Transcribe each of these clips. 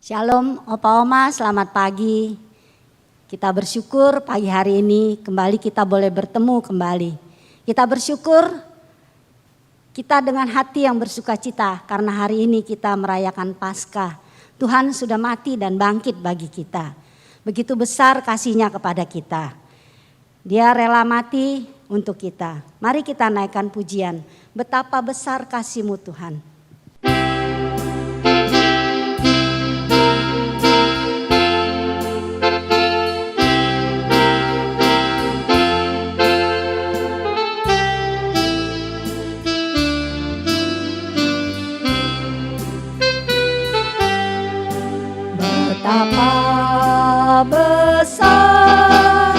Shalom Opa Oma, selamat pagi. Kita bersyukur pagi hari ini kembali kita boleh bertemu kembali. Kita bersyukur kita dengan hati yang bersuka cita karena hari ini kita merayakan Paskah. Tuhan sudah mati dan bangkit bagi kita. Begitu besar kasih-Nya kepada kita. Dia rela mati untuk kita. Mari kita naikkan pujian. Betapa besar kasih-Mu Tuhan. Betapa besar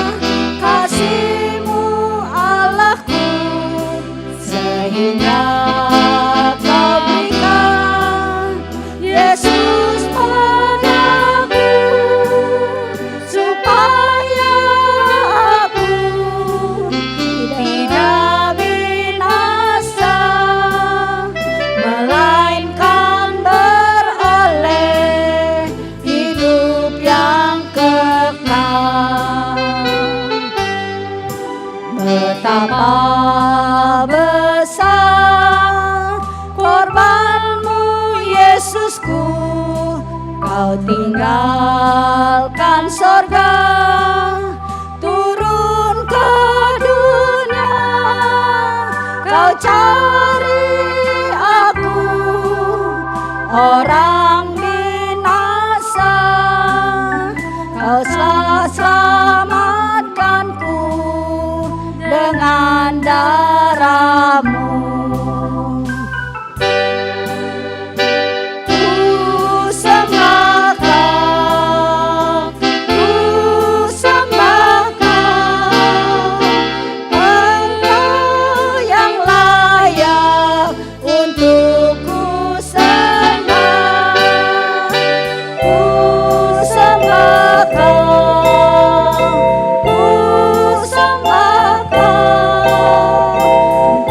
kasih-Mu Allahku, sehingga Kau berikan Yesus padaku, supaya aku tidak binasa, melainkan beroleh hidup yang kekal. Betapa besar korban-Mu Yesusku, Kau tinggalkan sorga, turun ke dunia, Kau cari aku, orang binasa, Kau selamatkanku dengan darah-Mu. Ku sembah Kau, ku sembah Kau, Engkau yang layak untuk ku sembah. Ku sembah Kau, ku sembah Kau,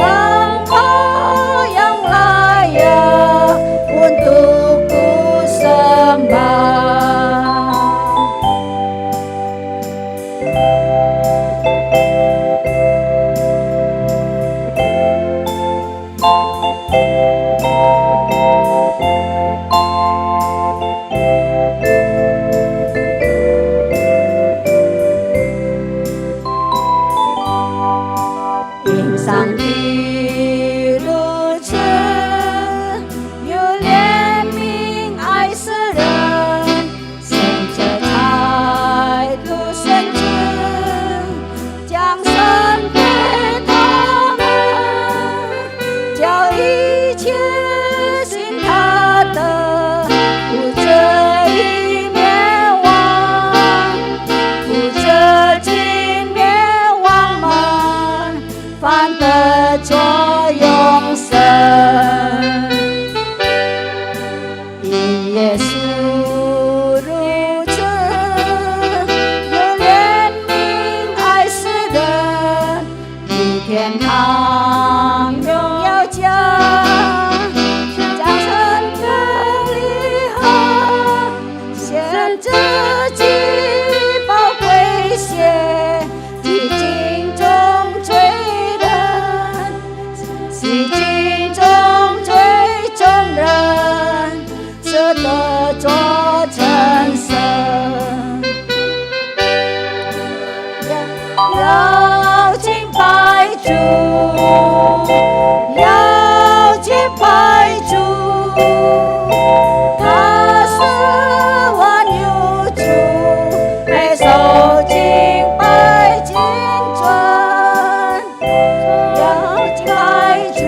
Engkau yang layak untuk ku sembah. Sang Tiru Che, Yu Lian Ming Ai Se Ren, Sen Che Cai Tu Sen Che, Jiang Shen Bei Ta Men, Jiao Yi Qie Xin Ta De,不这一灭亡，不这今灭亡们，反得着永生。因耶稣如此有怜悯爱世人，离天堂荣耀家，将神的离合献自己宝贵血，洗净中罪人，洗净中罪众人，舍得做成圣。要敬拜主，要敬拜主，他是万有主，配受敬拜敬尊。要敬拜主，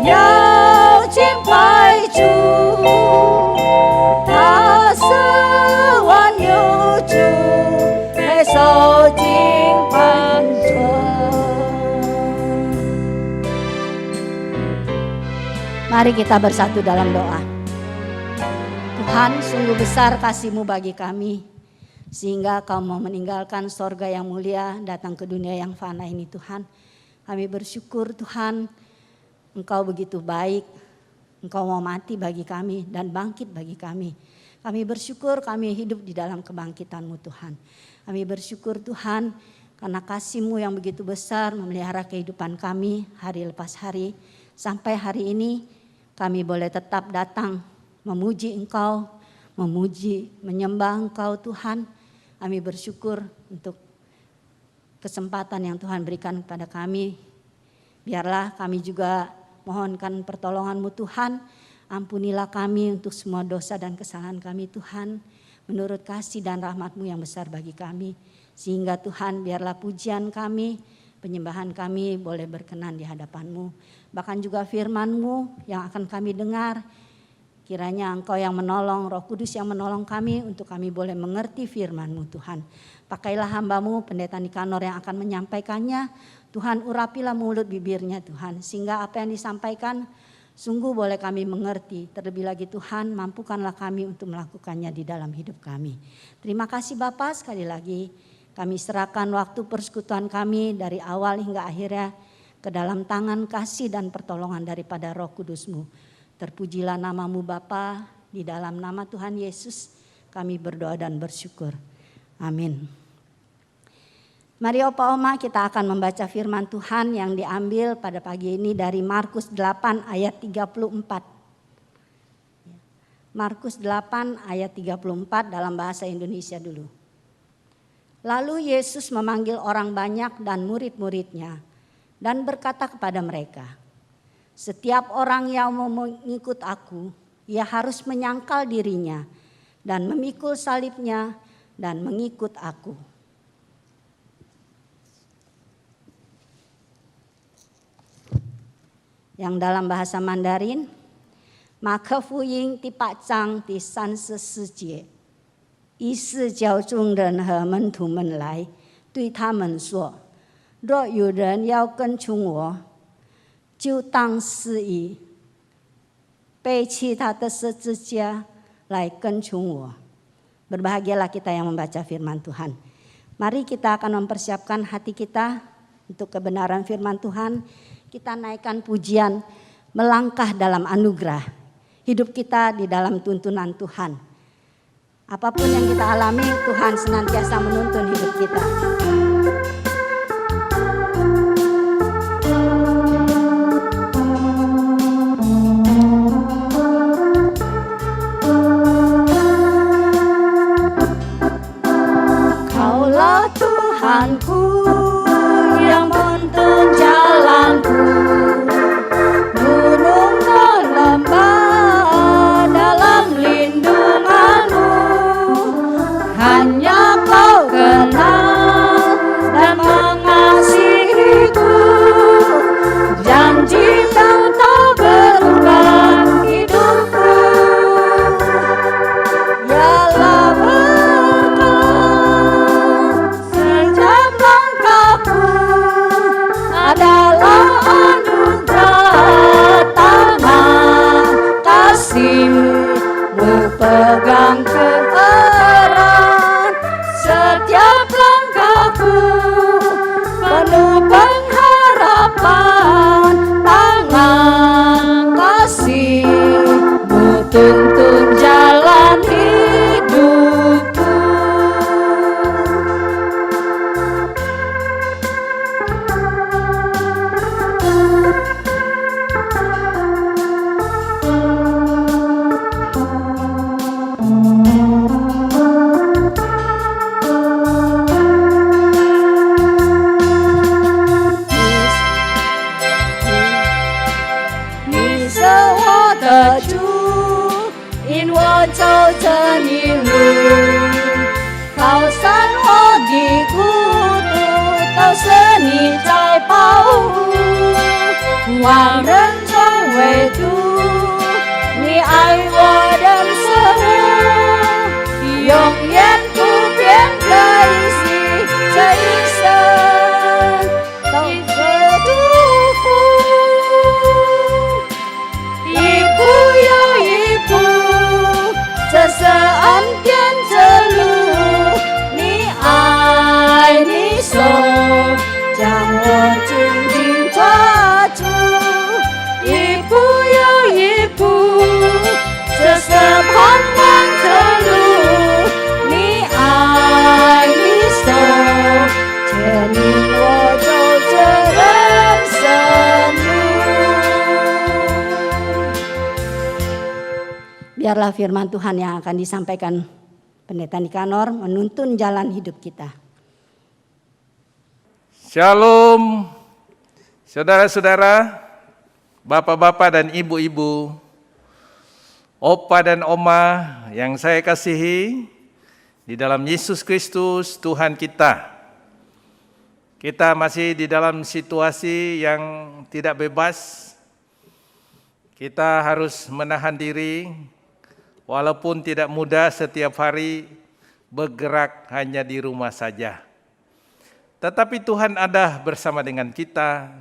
要敬拜主，他是万有主，配受敬拜尊。Mari kita bersatu dalam doa. Tuhan, sungguh besar kasih-Mu bagi kami, sehingga Kau mau meninggalkan sorga yang mulia, datang ke dunia yang fana ini Tuhan. Kami bersyukur Tuhan, Engkau begitu baik, Engkau mau mati bagi kami dan bangkit bagi kami. Kami bersyukur kami hidup di dalam kebangkitan-Mu Tuhan. Kami bersyukur Tuhan karena kasih-Mu yang begitu besar memelihara kehidupan kami hari lepas hari. Sampai hari ini kami boleh tetap datang memuji Engkau, menyembah Engkau Tuhan. Kami bersyukur untuk kesempatan yang Tuhan berikan kepada kami. Biarlah kami juga mohonkan pertolongan-Mu Tuhan. Ampunilah kami untuk semua dosa dan kesalahan kami Tuhan. Menurut kasih dan rahmat-Mu yang besar bagi kami. Sehingga Tuhan biarlah pujian kami, penyembahan kami boleh berkenan di hadapan-Mu. Bahkan juga firman-Mu yang akan kami dengar. Kiranya Engkau yang menolong, Roh Kudus yang menolong kami untuk kami boleh mengerti firman-Mu Tuhan. Pakailah hamba-Mu Pendeta Nikanor yang akan menyampaikannya. Tuhan urapilah mulut bibirnya Tuhan. Sehingga apa yang disampaikan sungguh boleh kami mengerti. Terlebih lagi Tuhan mampukanlah kami untuk melakukannya di dalam hidup kami. Terima kasih Bapa, sekali lagi kami serahkan waktu persekutuan kami dari awal hingga akhirnya ke dalam tangan kasih dan pertolongan daripada Roh Kudus-Mu. Terpujilah nama-Mu Bapa, di dalam nama Tuhan Yesus kami berdoa dan bersyukur. Amin. Mari Opa Oma kita akan membaca firman Tuhan yang diambil pada pagi ini dari Markus 8 ayat 34. Markus 8 ayat 34 dalam bahasa Indonesia dulu. Lalu Yesus memanggil orang banyak dan murid-muridnya dan berkata kepada mereka, setiap orang yang mau mengikut aku, ia harus menyangkal dirinya dan memikul salibnya dan mengikut aku. Yang dalam bahasa Mandarin, maka fu ying di 8章第34节，于是叫众人和门徒们来，对他们说：若有人要跟从我，就当是以背起他的十字架来跟从我。Berbahagialah kita yang membaca firman Tuhan. Mari kita akan mempersiapkan hati kita untuk kebenaran firman Tuhan. Kita naikkan pujian, melangkah dalam anugerah. Hidup kita di dalam tuntunan Tuhan. Apapun yang kita alami, Tuhan senantiasa menuntun hidup kita. Kaulah Tuhanku yang menuntun jalanku, gunung dan lembah dalam lindungan-Mu, hanya Kau kenal dan mengasihiku, janji-Mu tak berubah hidupku, ialah setiap langkahku adalah anugerah, tangan kasih-Mu pegang erat, setiap langkahku penuh pengharapan, tangan kasih-Mu tuntun jalan hidupku. Biarlah firman Tuhan yang akan disampaikan Pendeta Nikanor menuntun jalan hidup kita. Shalom, saudara-saudara, bapak-bapak dan ibu-ibu, opa dan oma yang saya kasihi di dalam Yesus Kristus Tuhan kita. Kita masih di dalam situasi yang tidak bebas. Kita harus menahan diri, walaupun tidak mudah setiap hari bergerak hanya di rumah saja. Tetapi Tuhan ada bersama dengan kita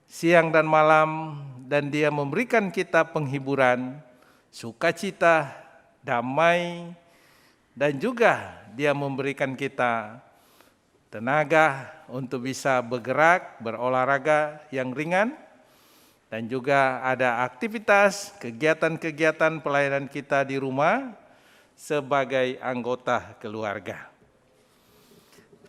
siang dan malam, dan Dia memberikan kita penghiburan, sukacita, damai, dan juga Dia memberikan kita tenaga untuk bisa bergerak, berolahraga yang ringan, dan juga ada aktivitas, kegiatan-kegiatan pelayanan kita di rumah sebagai anggota keluarga.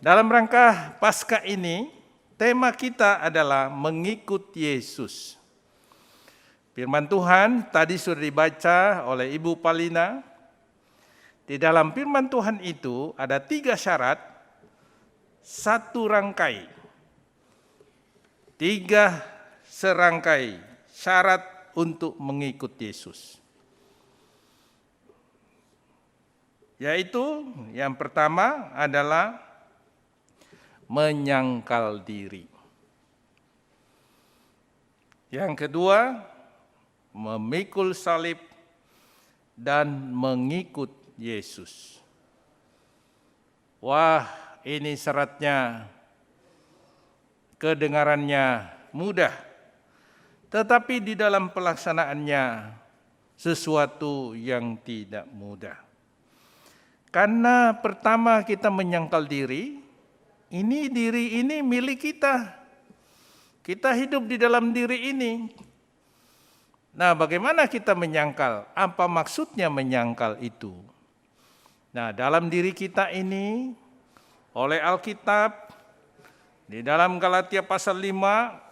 Dalam rangka Paskah ini, tema kita adalah mengikut Yesus. Firman Tuhan tadi sudah dibaca oleh Ibu Palina. Di dalam firman Tuhan itu ada 3 syarat, 1 rangkai. 3 serangkai syarat untuk mengikut Yesus. Yaitu yang pertama adalah menyangkal diri. Yang kedua, memikul salib dan mengikut Yesus. Wah, ini syaratnya, kedengarannya mudah. Tetapi di dalam pelaksanaannya sesuatu yang tidak mudah. Karena pertama kita menyangkal diri ini milik kita. Kita hidup di dalam diri ini. Nah, bagaimana kita menyangkal? Apa maksudnya menyangkal itu? Nah, dalam diri kita ini oleh Alkitab di dalam Galatia pasal 5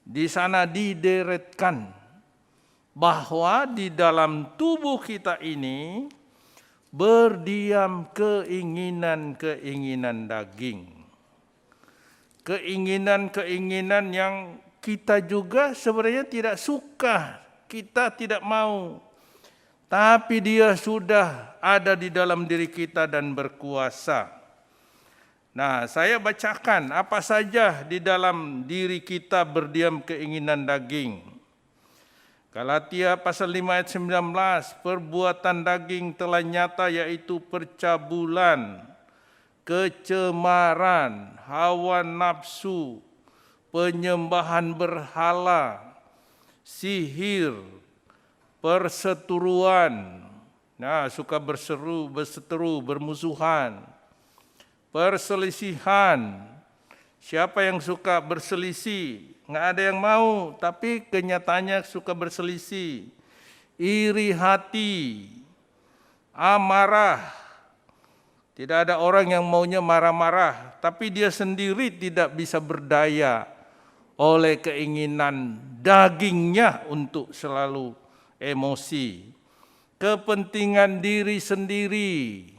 di sana dideretkan bahwa di dalam tubuh kita ini berdiam keinginan-keinginan daging. Keinginan-keinginan yang kita juga sebenarnya tidak suka, kita tidak mau. Tapi dia sudah ada di dalam diri kita dan berkuasa. Nah, saya bacakan apa saja di dalam diri kita berdiam keinginan daging. Galatia pasal 5 ayat 19, perbuatan daging telah nyata yaitu percabulan, kecemaran, hawa nafsu, penyembahan berhala, sihir, perseteruan. Nah, suka berseteru, bermusuhan. Perselisihan, siapa yang suka berselisih? Nggak ada yang mau, tapi kenyataannya suka berselisih. Iri hati, amarah. Tidak ada orang yang maunya marah-marah, tapi dia sendiri tidak bisa berdaya oleh keinginan dagingnya untuk selalu emosi. Kepentingan diri sendiri.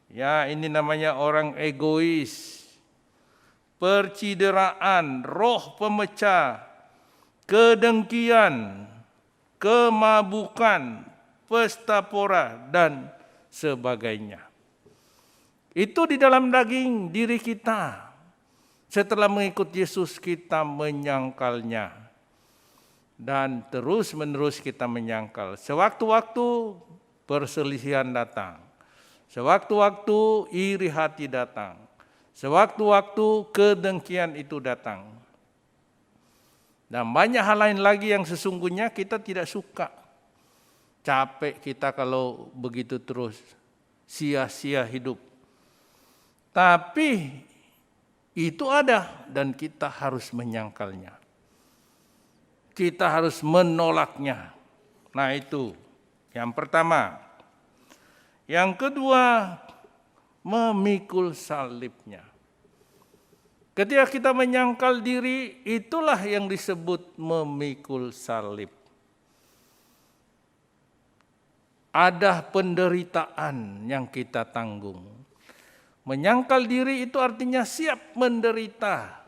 Ya, ini namanya orang egois. Percideraan, roh pemecah, kedengkian, kemabukan, pesta pora, dan sebagainya. Itu di dalam daging diri kita. Setelah mengikut Yesus kita menyangkalnya. Dan terus-menerus kita menyangkal. Sewaktu-waktu perselisihan datang. Sewaktu-waktu iri hati datang. Sewaktu-waktu kedengkian itu datang. Dan banyak hal lain lagi yang sesungguhnya kita tidak suka. Capek kita kalau begitu terus. Sia-sia hidup. Tapi itu ada dan kita harus menyangkalnya. Kita harus menolaknya. Nah, itu yang pertama. Yang kedua, memikul salibnya. Ketika kita menyangkal diri, itulah yang disebut memikul salib. ada penderitaan yang kita tanggung. Menyangkal diri itu artinya siap menderita,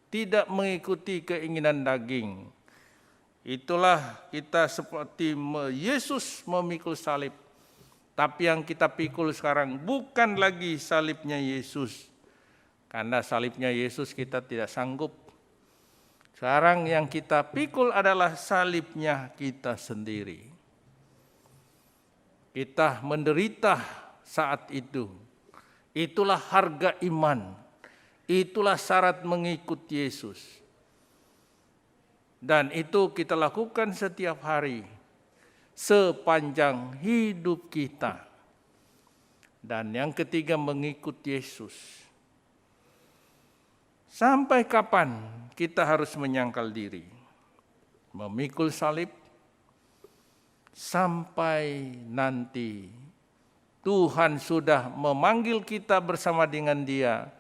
tidak mengikuti keinginan daging. Itulah kita seperti Yesus memikul salib. Tapi yang kita pikul sekarang bukan lagi salibnya Yesus. Karena salibnya Yesus kita tidak sanggup. Sekarang yang kita pikul adalah salibnya kita sendiri. Kita menderita saat itu. Itulah harga iman. Itulah syarat mengikut Yesus. Dan itu kita lakukan setiap hari, sepanjang hidup kita. Dan yang ketiga, mengikut Yesus. Sampai kapan kita harus menyangkal diri? Memikul salib, sampai nanti Tuhan sudah memanggil kita bersama dengan Dia.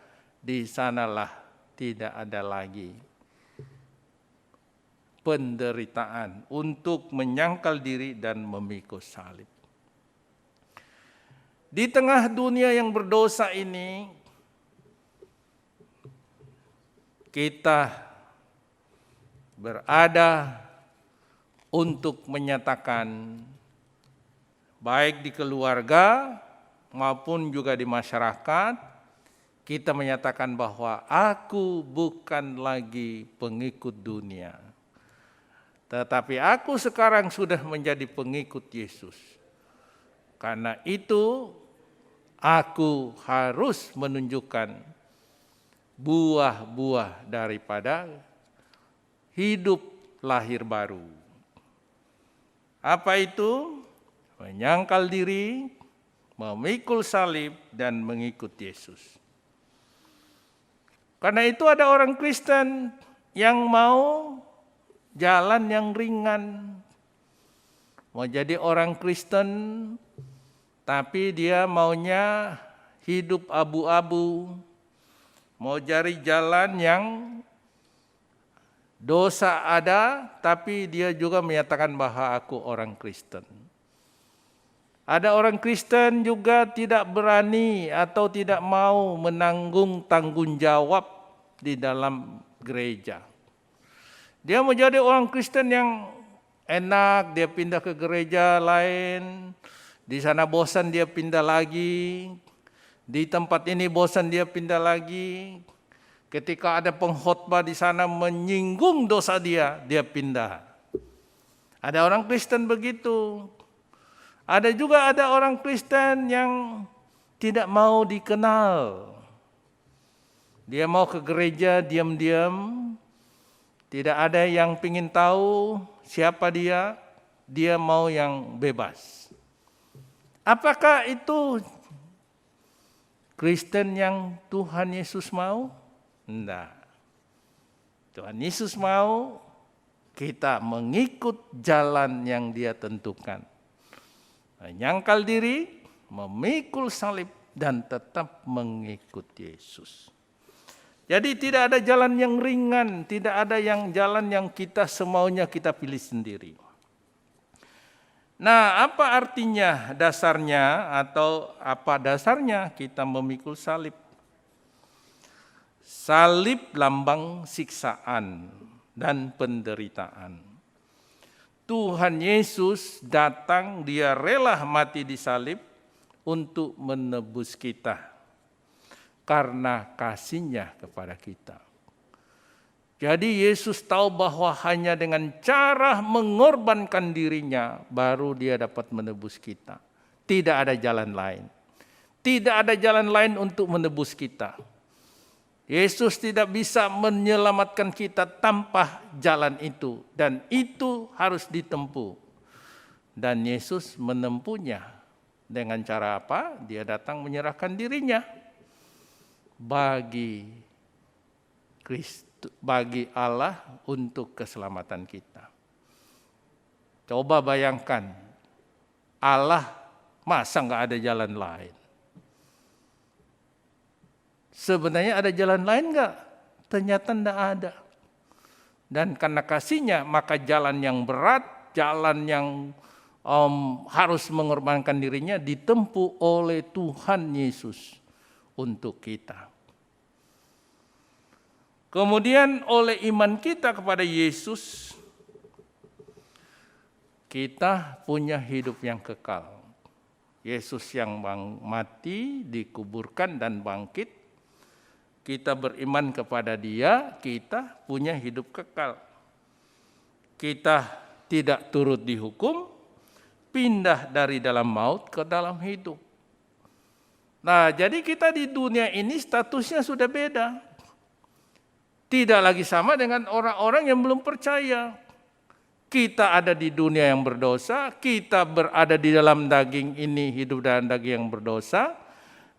Di sanalah tidak ada lagi penderitaan untuk menyangkal diri dan memikul salib. Di tengah dunia yang berdosa ini, kita berada untuk menyatakan, baik di keluarga maupun juga di masyarakat, kita menyatakan bahwa aku bukan lagi pengikut dunia. Tetapi aku sekarang sudah menjadi pengikut Yesus. Karena itu aku harus menunjukkan buah-buah daripada hidup lahir baru. Apa itu? Menyangkal diri, memikul salib, dan mengikut Yesus. Karena itu ada orang Kristen yang mau jalan yang ringan. Mau jadi orang Kristen, tapi dia maunya hidup abu-abu. Mau cari jalan yang dosa ada, tapi dia juga menyatakan bahwa aku orang Kristen. Ada orang Kristen juga tidak berani atau tidak mau menanggung tanggung jawab di dalam gereja. Dia menjadi orang Kristen yang enak, dia pindah ke gereja lain, di sana bosan dia pindah lagi, di tempat ini bosan dia pindah lagi. Ketika ada pengkhotbah di sana menyinggung dosa dia pindah. Ada orang Kristen begitu. Ada juga orang Kristen yang tidak mau dikenal. Dia mau ke gereja diam-diam. Tidak ada yang ingin tahu siapa dia. Dia mau yang bebas. Apakah itu Kristen yang Tuhan Yesus mau? Tidak. Tuhan Yesus mau kita mengikut jalan yang Dia tentukan. Menyangkal diri, memikul salib, dan tetap mengikut Yesus. Jadi tidak ada jalan yang ringan, tidak ada yang jalan yang kita semaunya kita pilih sendiri. Nah, apa artinya dasarnya atau apa dasarnya kita memikul salib? Salib lambang siksaan dan penderitaan. Tuhan Yesus datang, Dia rela mati di salib untuk menebus kita. Karena kasih-Nya kepada kita. Jadi Yesus tahu bahwa hanya dengan cara mengorbankan diri-Nya baru Dia dapat menebus kita. Tidak ada jalan lain. Tidak ada jalan lain untuk menebus kita. Yesus tidak bisa menyelamatkan kita tanpa jalan itu. Dan itu harus ditempuh. Dan Yesus menempuhnya. Dengan cara apa? Dia datang menyerahkan diri-Nya. Bagi Allah untuk keselamatan kita. Coba bayangkan, Allah masa nggak ada jalan lain? Sebenarnya ada jalan lain nggak? Ternyata nggak ada. Dan karena kasih-Nya, maka jalan yang berat, jalan yang harus mengorbankan dirinya ditempuh oleh Tuhan Yesus untuk kita. Kemudian oleh iman kita kepada Yesus, kita punya hidup yang kekal. Yesus yang mati, dikuburkan dan bangkit. Kita beriman kepada Dia, kita punya hidup kekal. Kita tidak turut dihukum, pindah dari dalam maut ke dalam hidup. Nah, jadi kita di dunia ini statusnya sudah beda. Tidak lagi sama dengan orang-orang yang belum percaya. Kita ada di dunia yang berdosa, kita berada di dalam daging ini, hidup dalam daging yang berdosa.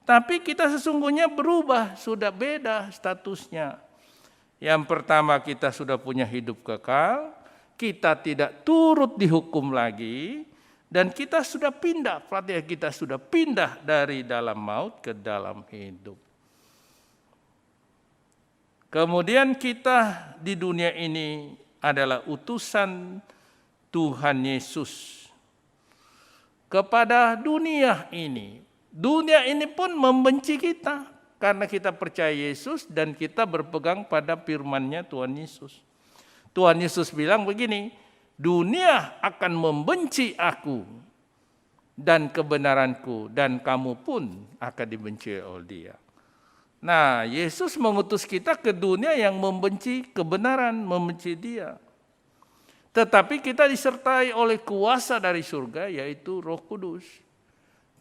Tapi kita sesungguhnya berubah, sudah beda statusnya. Yang pertama, kita sudah punya hidup kekal, kita tidak turut dihukum lagi, dan kita sudah pindah, artinya kita sudah pindah dari dalam maut ke dalam hidup. Kemudian kita di dunia ini adalah utusan Tuhan Yesus kepada dunia ini. Dunia ini pun membenci kita karena kita percaya Yesus dan kita berpegang pada firman-Nya Tuhan Yesus. Tuhan Yesus bilang begini, dunia akan membenci aku dan kebenaranku, dan kamu pun akan dibenci oleh Dia. Nah, Yesus mengutus kita ke dunia yang membenci kebenaran, membenci Dia. Tetapi kita disertai oleh kuasa dari surga, yaitu Roh Kudus.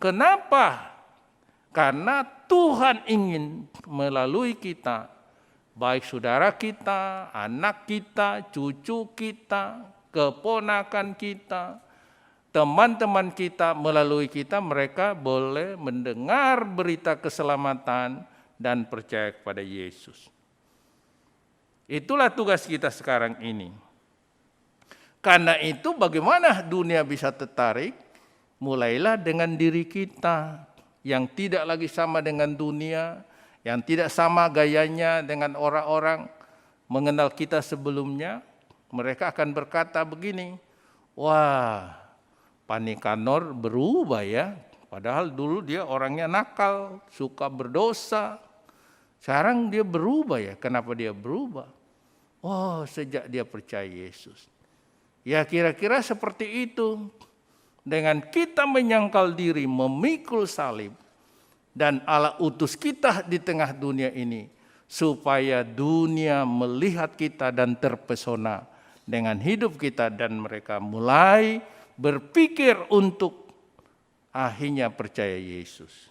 Kenapa? Karena Tuhan ingin melalui kita, baik saudara kita, anak kita, cucu kita, keponakan kita, teman-teman kita, melalui kita mereka boleh mendengar berita keselamatan dan percaya kepada Yesus. Itulah tugas kita sekarang ini. Karena itu bagaimana dunia bisa tertarik? Mulailah dengan diri kita yang tidak lagi sama dengan dunia, yang tidak sama gayanya dengan orang-orang mengenal kita sebelumnya. Mereka akan berkata begini, wah, Pak Nikanor berubah ya. Padahal dulu dia orangnya nakal, suka berdosa. Sekarang dia berubah ya. Kenapa dia berubah? Oh, sejak dia percaya Yesus. Ya kira-kira seperti itu. Dengan kita menyangkal diri, memikul salib, dan Allah utus kita di tengah dunia ini, supaya dunia melihat kita dan terpesona dengan hidup kita, dan mereka mulai berpikir untuk akhirnya percaya Yesus.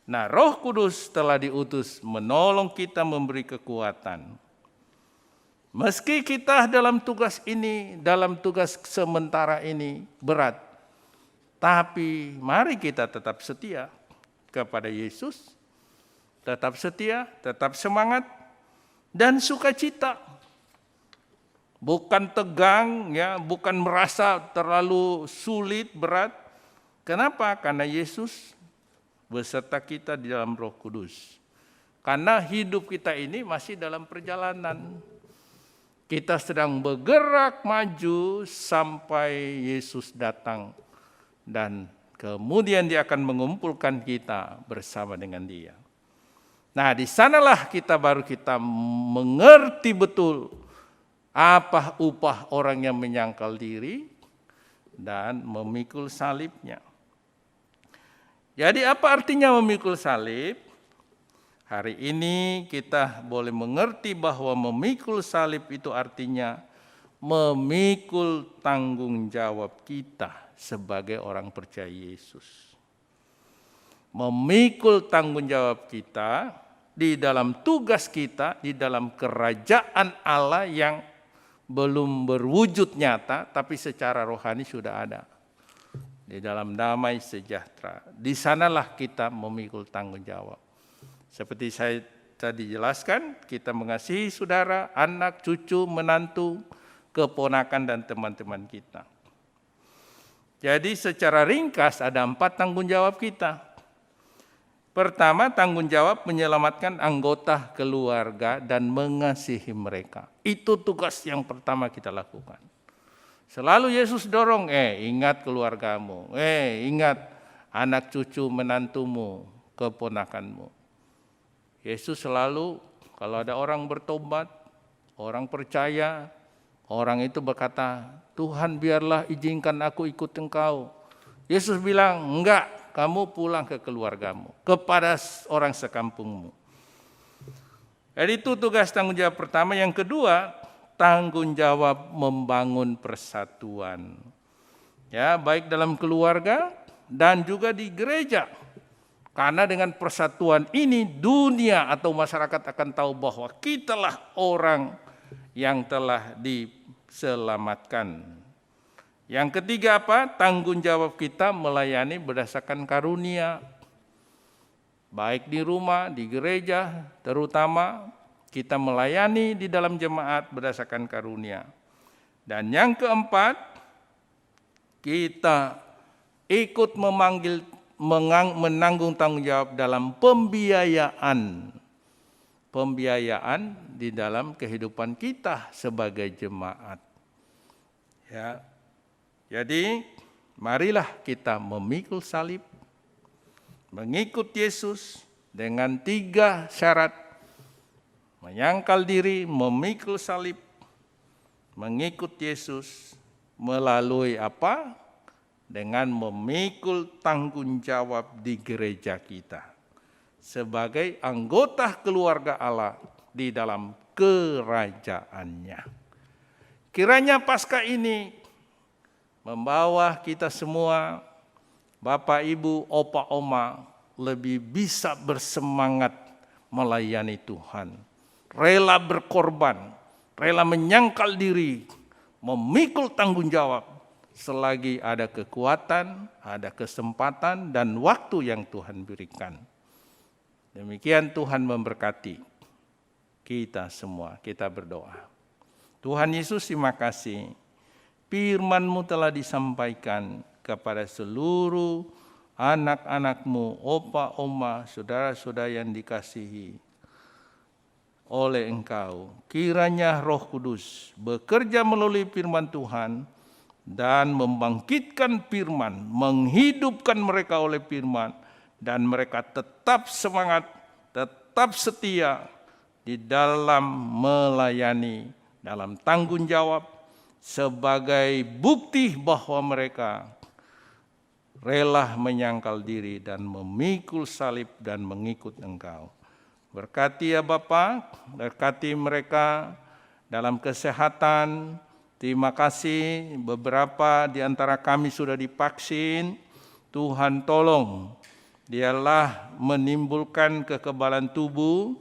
Nah, Roh Kudus telah diutus menolong kita, memberi kekuatan. Meski kita dalam tugas ini, dalam tugas sementara ini berat, tapi mari kita tetap setia kepada Yesus, tetap setia, tetap semangat, dan sukacita. Bukan tegang, ya, bukan merasa terlalu sulit, berat. Kenapa? Karena Yesus beserta kita di dalam Roh Kudus. Karena hidup kita ini masih dalam perjalanan. Kita sedang bergerak maju sampai Yesus datang. Dan kemudian Dia akan mengumpulkan kita bersama dengan Dia. Nah, di sanalah kita baru mengerti betul apa upah orang yang menyangkal diri dan memikul salibnya. Jadi apa artinya memikul salib? Hari ini kita boleh mengerti bahwa memikul salib itu artinya memikul tanggung jawab kita sebagai orang percaya Yesus. Memikul tanggung jawab kita di dalam tugas kita, di dalam kerajaan Allah yang belum berwujud nyata, tapi secara rohani sudah ada. Di dalam damai sejahtera. Di sanalah kita memikul tanggung jawab. Seperti saya tadi jelaskan, kita mengasihi saudara, anak, cucu, menantu, keponakan, dan teman-teman kita. Jadi secara ringkas ada 4 tanggung jawab kita. Pertama, tanggung jawab menyelamatkan anggota keluarga dan mengasihi mereka. Itu tugas yang pertama kita lakukan. Selalu Yesus dorong, ingat keluargamu, ingat anak cucu menantumu, keponakanmu. Yesus selalu kalau ada orang bertobat, orang percaya, orang itu berkata, Tuhan biarlah izinkan aku ikut Engkau. Yesus bilang, enggak, kamu pulang ke keluargamu, kepada orang sekampungmu. Jadi itu tugas tanggung jawab pertama. Yang kedua, tanggung jawab membangun persatuan. Ya, baik dalam keluarga dan juga di gereja. Karena dengan persatuan ini dunia atau masyarakat akan tahu bahwa kitalah orang yang telah diselamatkan. Yang ketiga apa? Tanggung jawab kita melayani berdasarkan karunia. Baik di rumah, di gereja, terutama kita melayani di dalam jemaat berdasarkan karunia. Dan yang keempat, kita ikut menanggung tanggung jawab dalam pembiayaan. Pembiayaan di dalam kehidupan kita sebagai jemaat. Ya. Jadi, marilah kita memikul salib, mengikut Yesus dengan 3 syarat. Menyangkal diri, memikul salib, mengikut Yesus melalui apa? Dengan memikul tanggung jawab di gereja kita sebagai anggota keluarga Allah di dalam kerajaannya. Kiranya Paskah ini membawa kita semua, Bapak, Ibu, Opa, Oma, lebih bisa bersemangat melayani Tuhan. Rela berkorban, rela menyangkal diri, memikul tanggung jawab selagi ada kekuatan, ada kesempatan dan waktu yang Tuhan berikan. Demikian Tuhan memberkati kita semua. Kita berdoa. Tuhan Yesus, terima kasih. Firman-Mu telah disampaikan kepada seluruh anak-anak-Mu, opa, oma, saudara-saudara yang dikasihi oleh Engkau. Kiranya Roh Kudus bekerja melalui firman Tuhan dan membangkitkan firman, menghidupkan mereka oleh firman, dan mereka tetap semangat, tetap setia di dalam melayani, dalam tanggung jawab, sebagai bukti bahwa mereka rela menyangkal diri dan memikul salib dan mengikut Engkau. Berkati ya Bapa, berkati mereka dalam kesehatan. Terima kasih beberapa di antara kami sudah divaksin. Tuhan tolong, dialah menimbulkan kekebalan tubuh,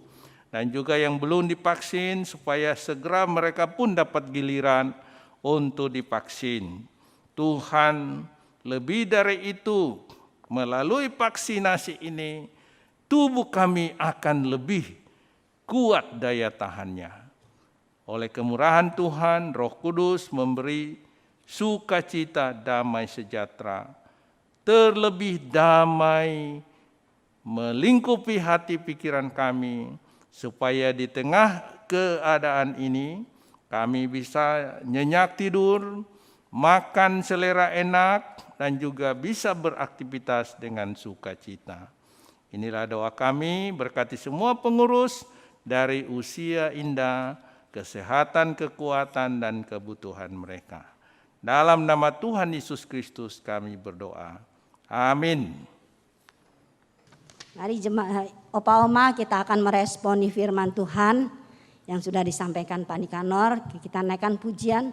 dan juga yang belum divaksin supaya segera mereka pun dapat giliran untuk divaksin. Tuhan, lebih dari itu, melalui vaksinasi ini, tubuh kami akan lebih kuat daya tahannya. Oleh kemurahan Tuhan, Roh Kudus memberi sukacita, damai sejahtera. Terlebih damai melingkupi hati pikiran kami, supaya di tengah keadaan ini, kami bisa nyenyak tidur, makan selera enak, dan juga bisa beraktivitas dengan sukacita. Inilah doa kami, berkati semua pengurus dari usia indah, kesehatan, kekuatan, dan kebutuhan mereka. Dalam nama Tuhan Yesus Kristus kami berdoa. Amin. Mari jemaat Opa Oma, kita akan meresponi firman Tuhan yang sudah disampaikan Pak Nikanor. Kita naikkan pujian.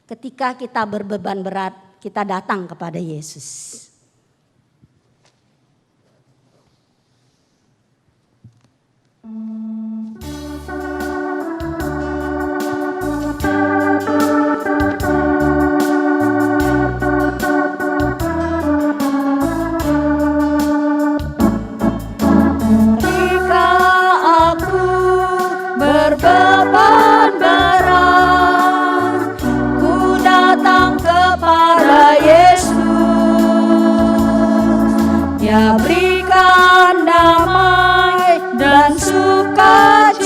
Ketika kita berbeban berat, kita datang kepada Yesus. Berbeban berat, ku datang kepada Yesus. Dia berikan damai dan sukacita.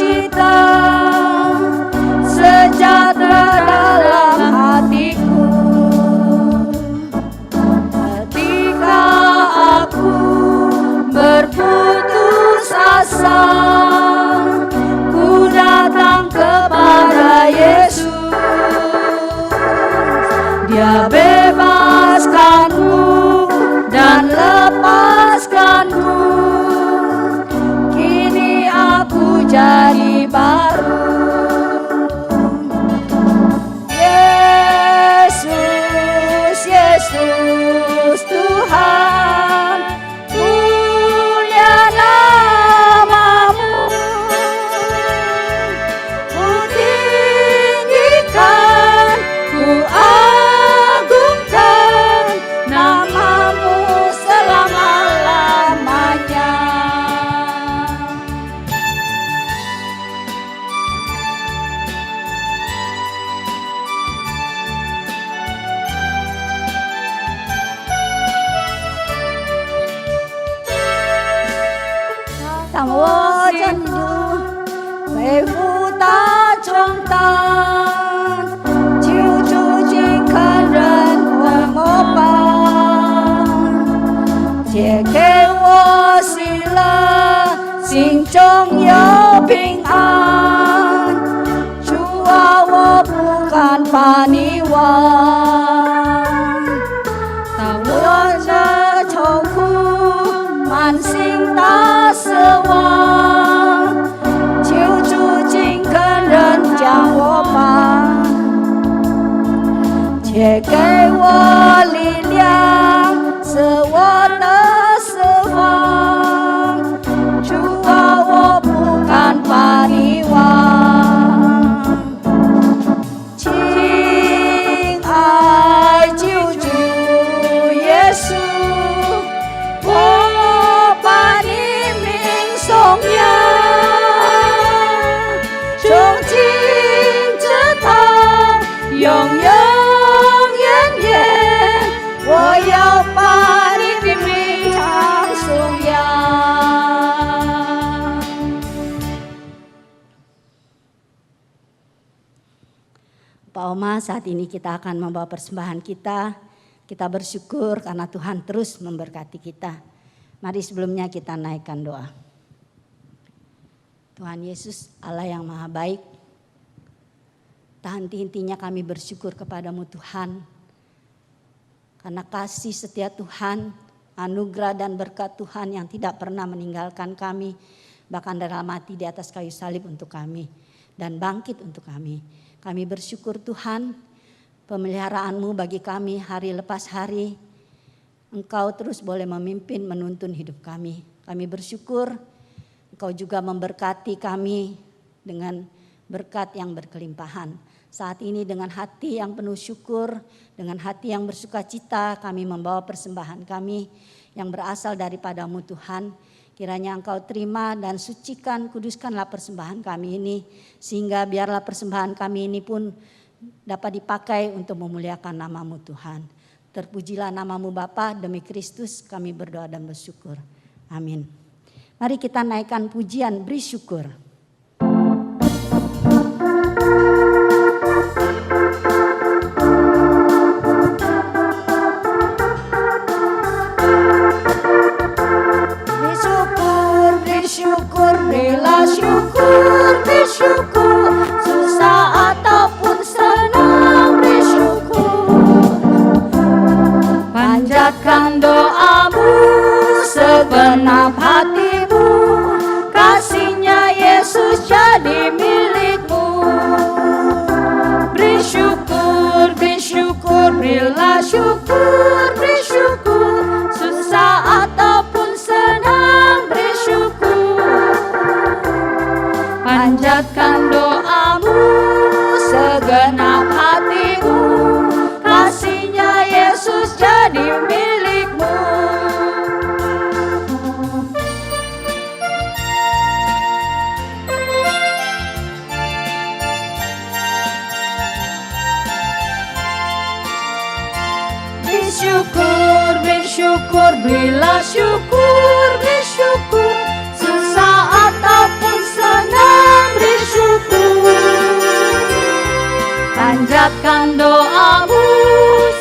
Yesus Tuhan, mulia namamu. Ku tinggikan, ku agungkan namamu selama-lamanya. Tạm vô chân du về phu ta trong tan, chiêu chu chính khẩn人的模板，且给我喜乐，心中有平安。主啊，我不敢把你忘，当我这愁苦满心大失望，求主尽可人将我帮，且给我力量，使我能释放。主啊，我不敢把你忘，亲爱救主耶稣，我把你名颂扬，从今直到永永远远，我要把你的名唱颂扬。Pak Oma, saat ini kita akan membawa persembahan kita. Kita bersyukur karena Tuhan terus memberkati kita. Mari sebelumnya kita naikkan doa. Tuhan Yesus, Allah yang maha baik, tak henti-hentinya kami bersyukur kepadamu Tuhan. Karena kasih setia Tuhan, anugerah dan berkat Tuhan yang tidak pernah meninggalkan kami. Bahkan rela mati di atas kayu salib untuk kami dan bangkit untuk kami. Kami bersyukur Tuhan, pemeliharaanmu bagi kami hari lepas hari. Engkau terus boleh memimpin menuntun hidup kami. Kami bersyukur Engkau juga memberkati kami dengan berkat yang berkelimpahan. Saat ini dengan hati yang penuh syukur, dengan hati yang bersukacita kami membawa persembahan kami yang berasal daripadamu Tuhan. Kiranya Engkau terima dan sucikan, kuduskanlah persembahan kami ini. Sehingga biarlah persembahan kami ini pun dapat dipakai untuk memuliakan namamu Tuhan. Terpujilah namamu Bapa, demi Kristus kami berdoa dan bersyukur. Amin. Mari kita naikkan pujian beri syukur. Berilah syukur, bersyukur, susah ataupun senang bersyukur. Panjatkan doamu segenap hatimu, kasihnya Yesus jadi milikmu. Bersyukur, bersyukur, berilah syukur, bersyukur, susah ataupun senang bersyukur. Panjatkan doamu segenap hatimu, kasihnya Yesus jadi milikmu. Bersyukur, bersyukur, berilah syukur, bersyukur, susah ataupun senang bersyukur. Panjatkan doamu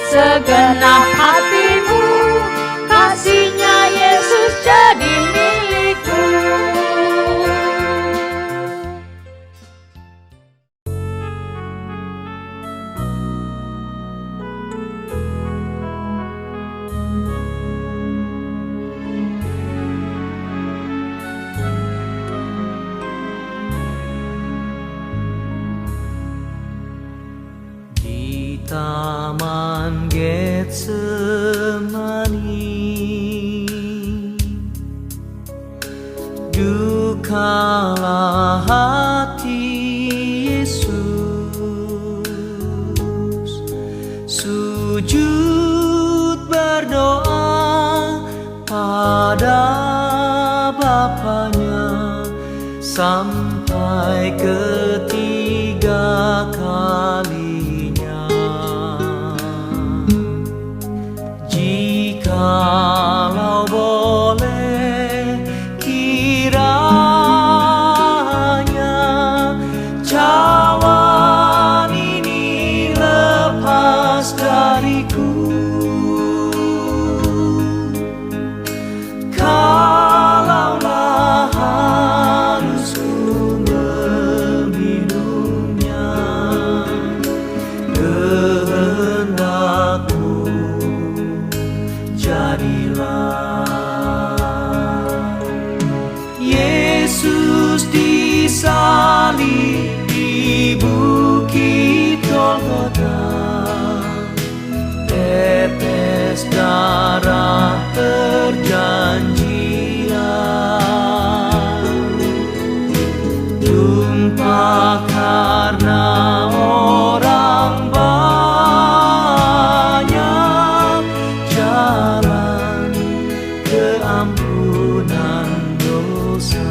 segenap hatimu, kasihnya Yesus jadi milikmu. Taman Getsemani Bukalah hati Yesus, sujud berdoa pada Bapanya sampai ketiga kalinya. Jikalau boleh kiranya cawan ini lepas dariku, kalaulah harus ku meminumnya, kehendakmu jadilah. Yesus disalib di bukit Golgota, tetes darah perjanjian, tumpah karena orang banyak, jalan keampunan dosa.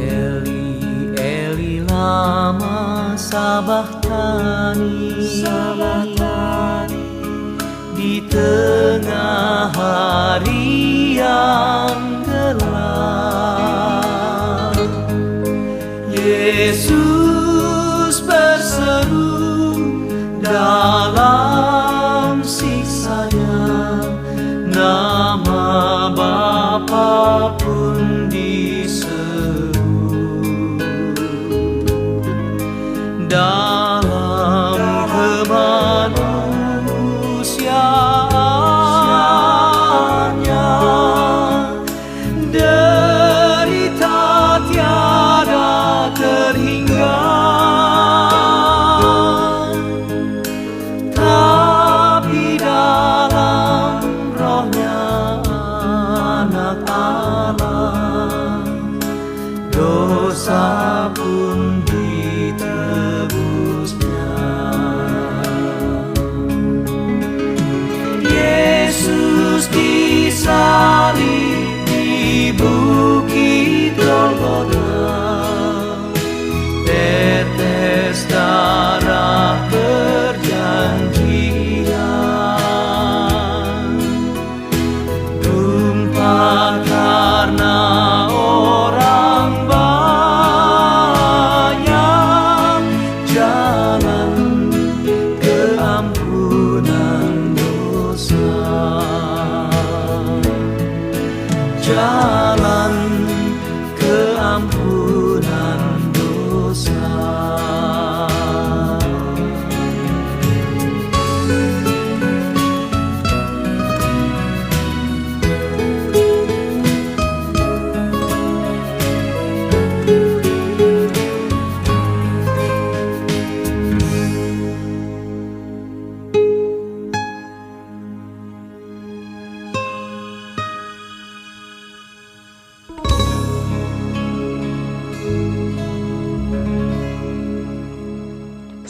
Eli, Eli lama sabachthani, di tengah hari yang gelap, Yesus berseru dalam siksanya, nama Bapa pun diseru. Dalam kemanusiaannya, derita tiada terhingga, tapi dalam rohnya anak Allah, dosa pun ditebusnya. Yesus disalib di bukit Golgota, tetes darah perjanjian, tumpah karena orang banyak, jalan keampunan dosa, jalan keampunan dosa.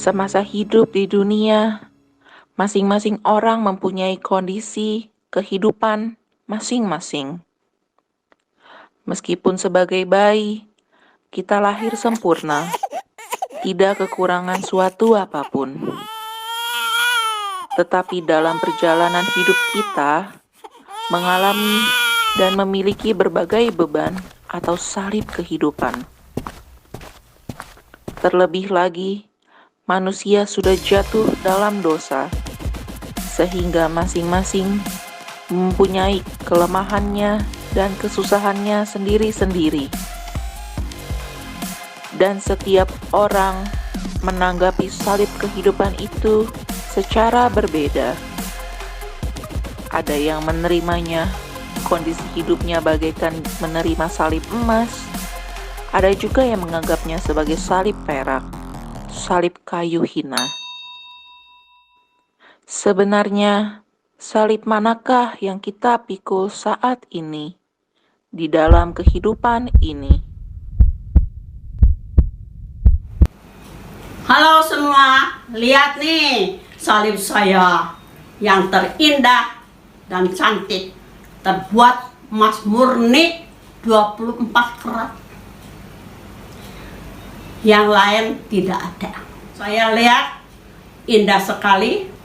Semasa hidup di dunia, masing-masing orang mempunyai kondisi kehidupan masing-masing. Meskipun sebagai bayi, kita lahir sempurna, tidak kekurangan suatu apapun. Tetapi dalam perjalanan hidup kita, mengalami dan memiliki berbagai beban atau salib kehidupan. Terlebih lagi, manusia sudah jatuh dalam dosa sehingga masing-masing mempunyai kelemahannya dan kesusahannya sendiri-sendiri. Dan setiap orang menanggapi salib kehidupan itu secara berbeda. Ada yang menerimanya, kondisi hidupnya bagaikan menerima salib emas. Ada juga yang menganggapnya sebagai salib perak, salib kayu hina. Sebenarnya, salib manakah yang kita pikul saat ini di dalam kehidupan ini? Halo semua, lihat nih salib saya yang terindah dan cantik, terbuat emas murni 24 karat. Yang lain tidak ada. Saya lihat indah sekali.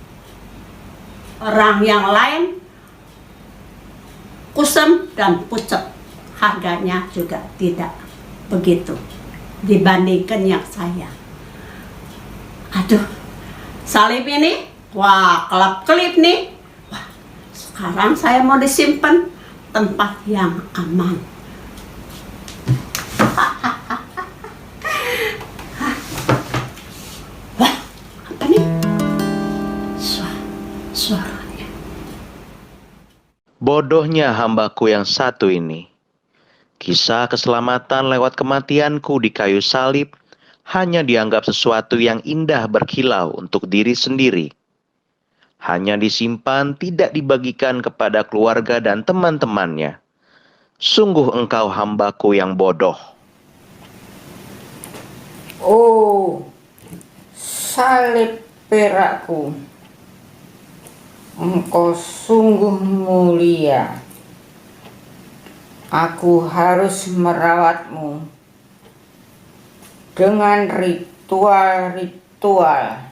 Orang yang lain kusam dan pucat, harganya juga tidak begitu dibandingkan yang saya. Aduh, salib ini, wah kelap-kelip nih. Wah, sekarang saya mau disimpan tempat yang aman. Wah, apa nih? Suaranya. Bodohnya hambaku yang satu ini. Kisah keselamatan lewat kematianku di kayu salib hanya dianggap sesuatu yang indah berkilau untuk diri sendiri. Hanya disimpan, tidak dibagikan kepada keluarga dan teman-temannya. Sungguh engkau hambaku yang bodoh. Oh, salib perakku, engkau sungguh mulia. Aku harus merawatmu dengan ritual-ritual.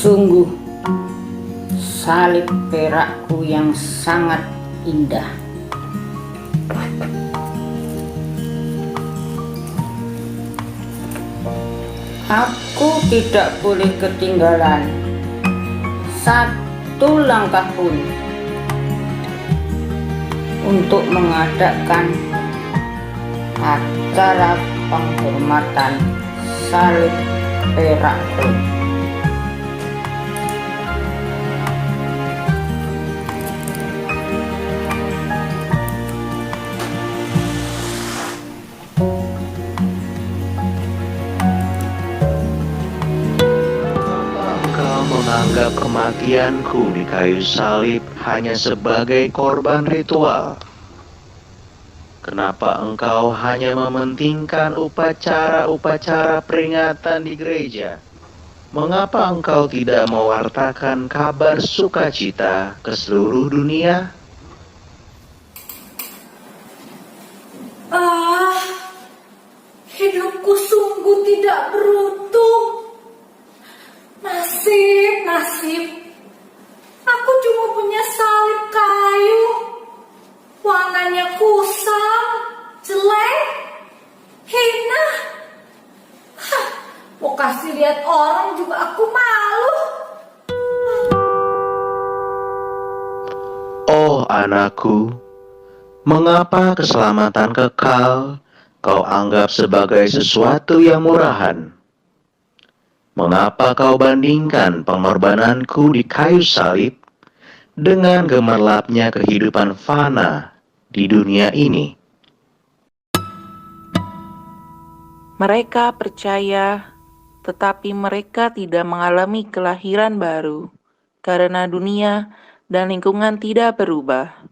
Sungguh salib perakku yang sangat indah. Aku tidak boleh ketinggalan satu langkah pun untuk mengadakan acara penghormatan salib perakku. Menganggap kematianku di kayu salib hanya sebagai korban ritual. Kenapa engkau hanya mementingkan upacara-upacara peringatan di gereja? Mengapa engkau tidak mewartakan kabar sukacita ke seluruh dunia? Hidupku sungguh tidak beruntung. Nasib. Aku cuma punya salib kayu. Warnanya kusam, jelek, hina. Mau kasih lihat orang juga aku malu. Oh anakku, mengapa keselamatan kekal kau anggap sebagai sesuatu yang murahan? Mengapa kau bandingkan pengorbananku di kayu salib dengan gemerlapnya kehidupan fana di dunia ini? Mereka percaya, tetapi mereka tidak mengalami kelahiran baru karena dunia dan lingkungan tidak berubah.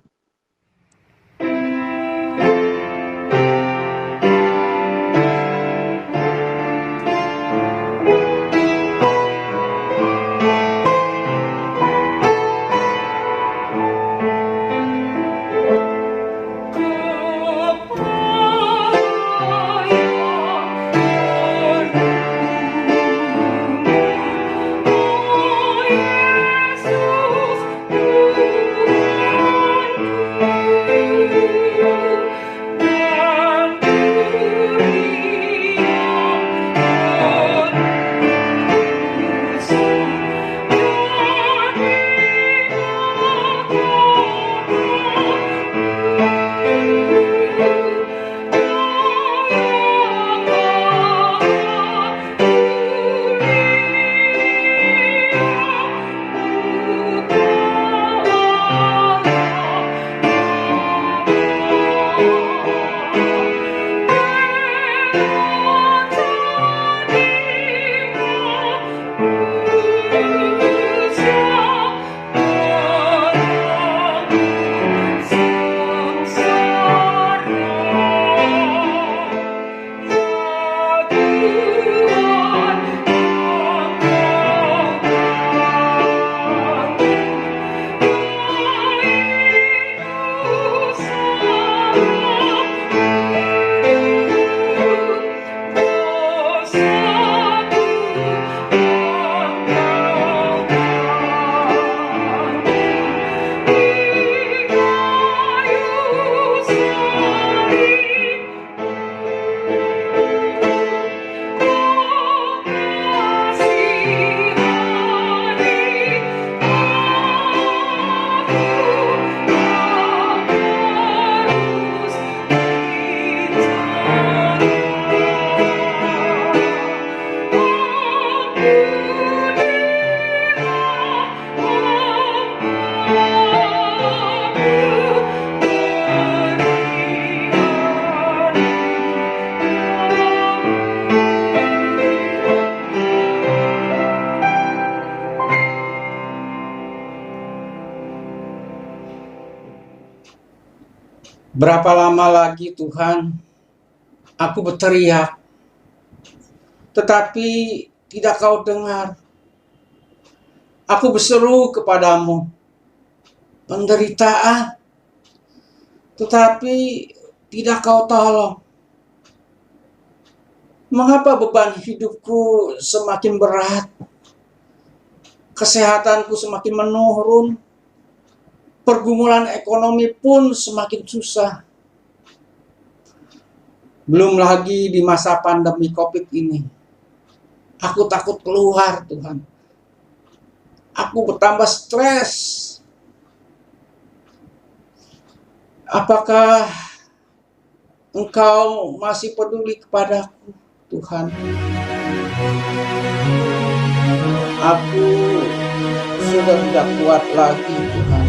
Berapa lama lagi Tuhan aku berteriak, tetapi tidak Kau dengar. Aku berseru kepadamu, penderitaan, tetapi tidak Kau tolong. Mengapa beban hidupku semakin berat? Kesehatanku semakin menurun. Pergumulan ekonomi pun semakin susah. Belum lagi di masa pandemi COVID ini. Aku takut keluar, Tuhan. Aku bertambah stres. Apakah Engkau masih peduli kepadaku, Tuhan? Aku sudah tidak kuat lagi, Tuhan.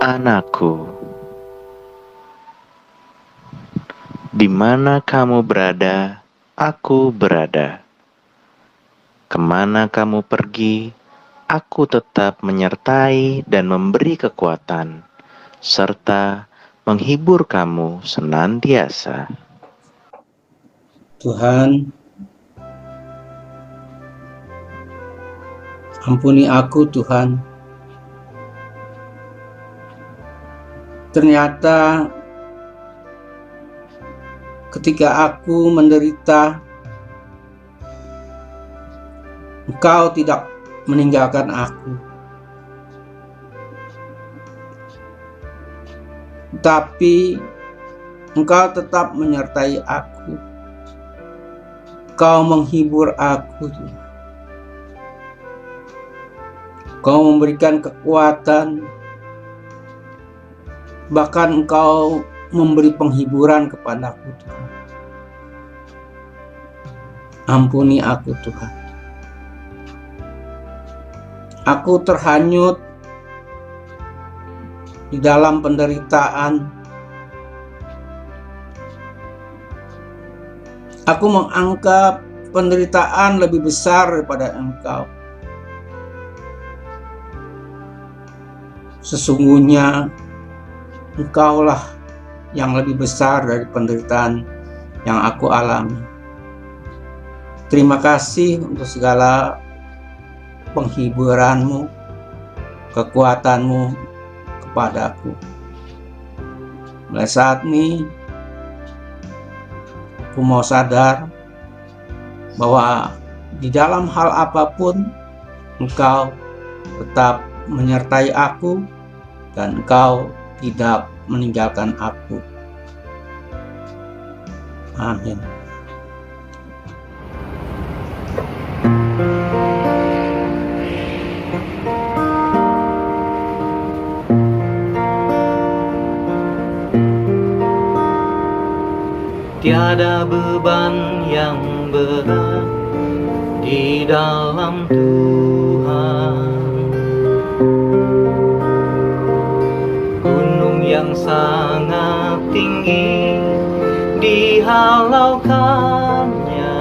Anakku, di mana kamu berada, aku berada. Kemana kamu pergi, aku tetap menyertai dan memberi kekuatan, serta menghibur kamu senantiasa. Tuhan, ampuni aku, Tuhan. Ternyata ketika aku menderita, Engkau tidak meninggalkan aku. Tapi Engkau tetap menyertai aku. Engkau menghibur aku. Engkau memberikan kekuatan. Bahkan Engkau memberi penghiburan kepadaku, Tuhan. Ampuni aku, Tuhan. Aku terhanyut di dalam penderitaan. Aku menganggap penderitaan lebih besar daripada Engkau. Sesungguhnya Engkaulah yang lebih besar dari penderitaan yang aku alami. Terima kasih untuk segala penghiburan-Mu, kekuatan-Mu kepadaku. Mulai saat ini, aku mau sadar bahwa di dalam hal apapun, Engkau tetap menyertai aku dan Engkau tidak meninggalkan aku. Amin. Tiada beban yang berat di dalam Tuhan. Gunung yang sangat tinggi dihalaukannya.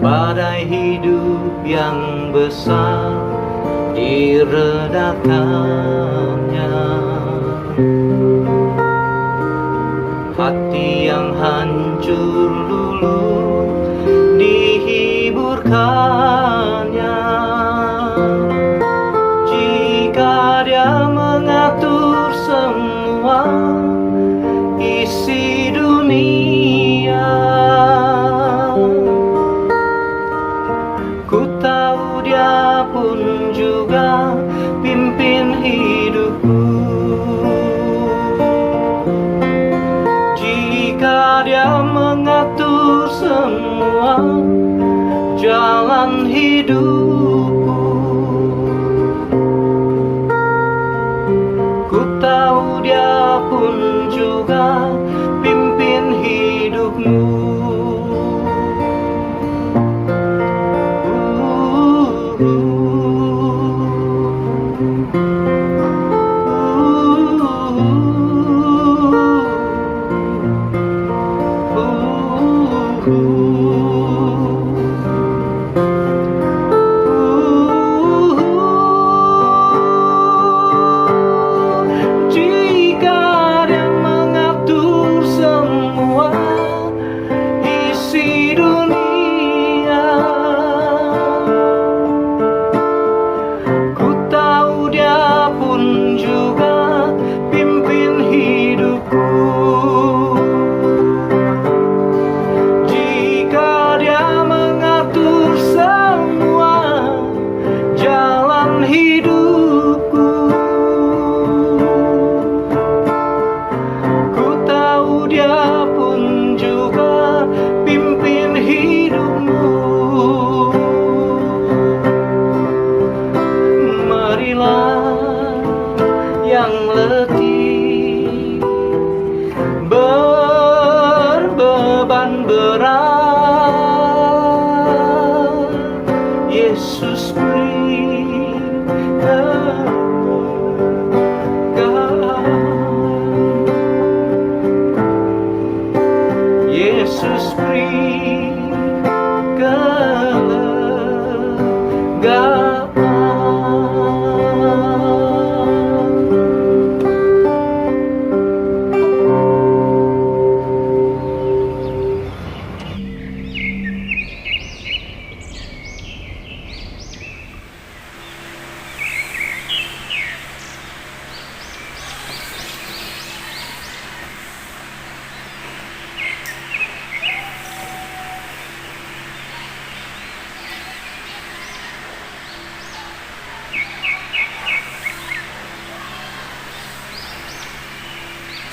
Badai hidup yang besar diredakannya. Hati yang hancur luluh dihiburkannya. Jika Dia mengatur semua isi dunia, ku tahu Dia pun juga pimpin hidupku. Dia mengatur semua jalan hidupku. Ku tahu Dia pun juga pimpin hidupmu. Yesus beri kelegaan. Yesus beri kelegaan.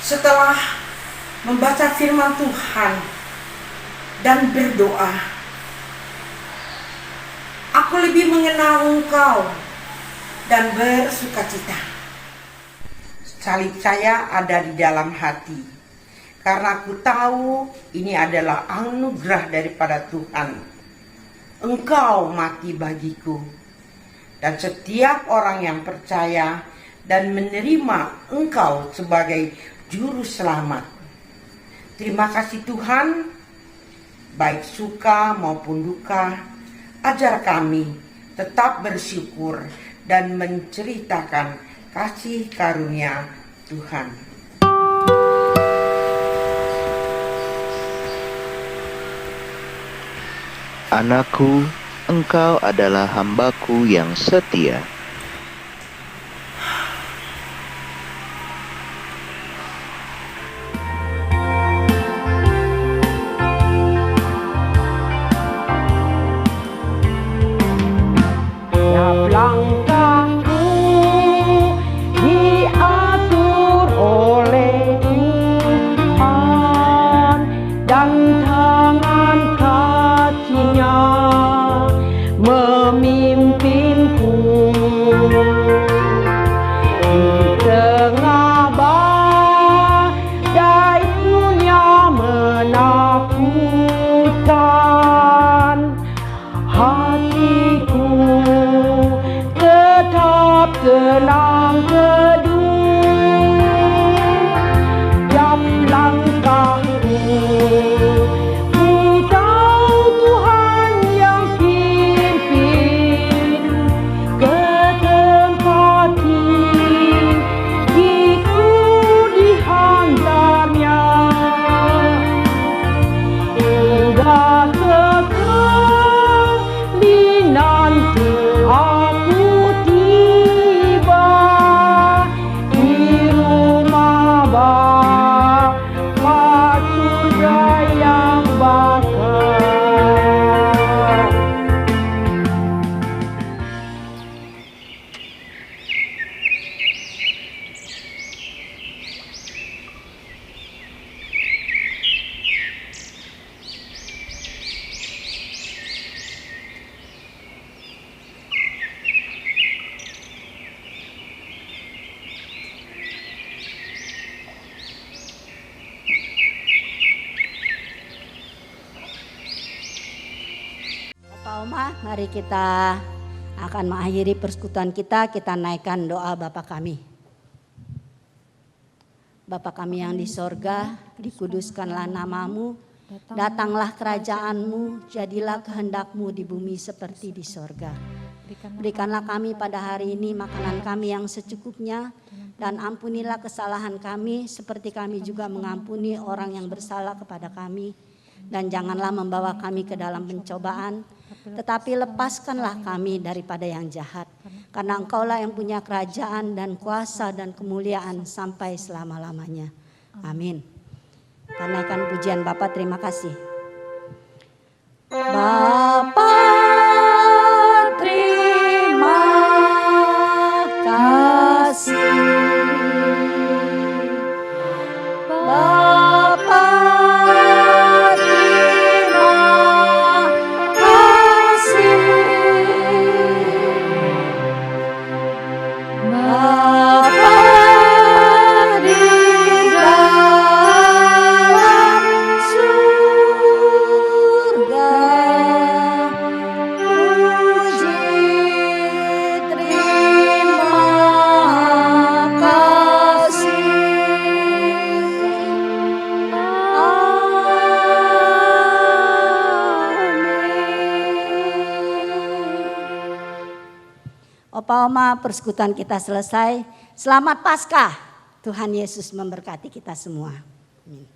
Setelah membaca firman Tuhan dan berdoa, aku lebih mengenal Engkau dan bersukacita. Salib saya ada di dalam hati, karena aku tahu ini adalah anugerah daripada Tuhan. Engkau mati bagiku, dan setiap orang yang percaya dan menerima Engkau sebagai Juru Selamat. Terima kasih Tuhan, baik suka maupun duka, ajar kami tetap bersyukur dan menceritakan kasih karunia Tuhan. Anakku, engkau adalah hambaku yang setia. Langkahku diatur oleh tenang teduh tiap langkahku. Ku tahu Tuhan yang pimpin ke tempat tinggiku dihantarnya hingga kekal di nanti aku tiba di rumah Bapa surga yang bakar. Opa Oma, mari kita akan mengakhiri persekutuan kita naikkan doa Bapa kami. Bapa kami yang di sorga, dikuduskanlah namamu, datanglah kerajaanmu, jadilah kehendakmu di bumi seperti di sorga. Berikanlah kami pada hari ini makanan kami yang secukupnya, dan ampunilah kesalahan kami seperti kami juga mengampuni orang yang bersalah kepada kami. Dan janganlah membawa kami ke dalam pencobaan, tetapi lepaskanlah kami daripada yang jahat. Karena Engkaulah yang punya kerajaan dan kuasa dan kemuliaan sampai selama-lamanya. Amin. Kita naikkan pujian Bapa, terima kasih. Bapa, terima kasih. Bapa, Opa Oma, persekutuan kita selesai. Selamat Paskah. Tuhan Yesus memberkati kita semua. Amin.